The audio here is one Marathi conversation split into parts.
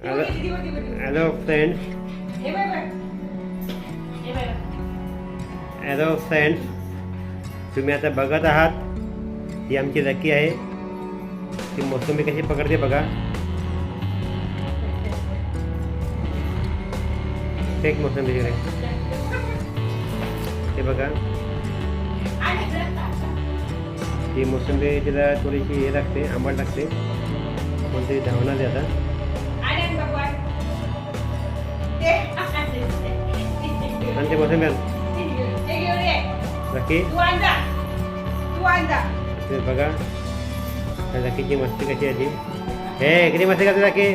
हॅलो फ्रेंड्स, हॅलो फ्रेंड्स, तुम्ही आता बघत आहात ही आमची लकी आहे. ती मोसंबी कशी पकडते बघा. एक मोसंबी तिकडे ते बघा. ती मोसंबी तिला थोडीशी हे लागते, आंबट लागते, पण ती धावणार आहे आता. आणि ते मोसंबी लकी ते बघा लकीची मस्ती कशी आहे ती. हे किती मस्ती करते लकी.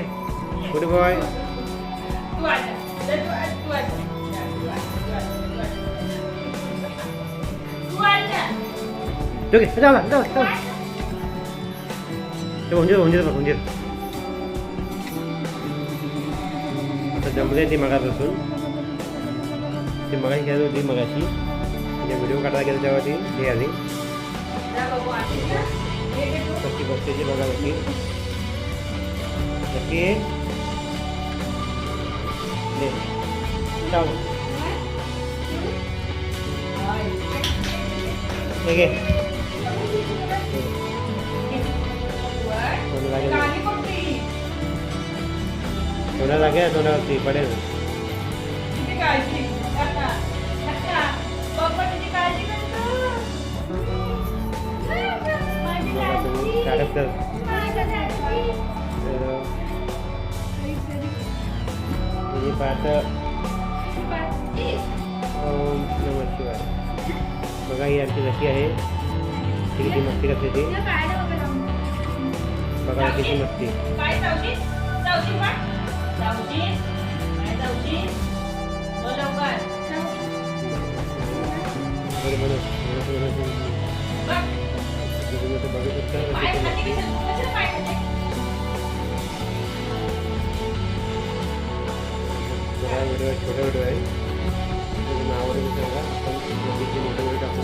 Good boy. आता जमले ती मगापासून. ती मगाशी खेळत होती. मगाशी व्हिडिओ काढायला गेलो तेव्हा ती हे आली. कशी बघते ती बघा लकी. लकी सोना लागे सोनावरती पडेल. ओम नमः शिवाय. बघा ही आमची लकी आहे. किती मस्ती करते ती बघा. किती मस्ती. बघू शकता व्हिडिओ छोटा व्हिडिओ आहे. आवडत सांगा. आपण मोठे व्हिडिओ टाकू.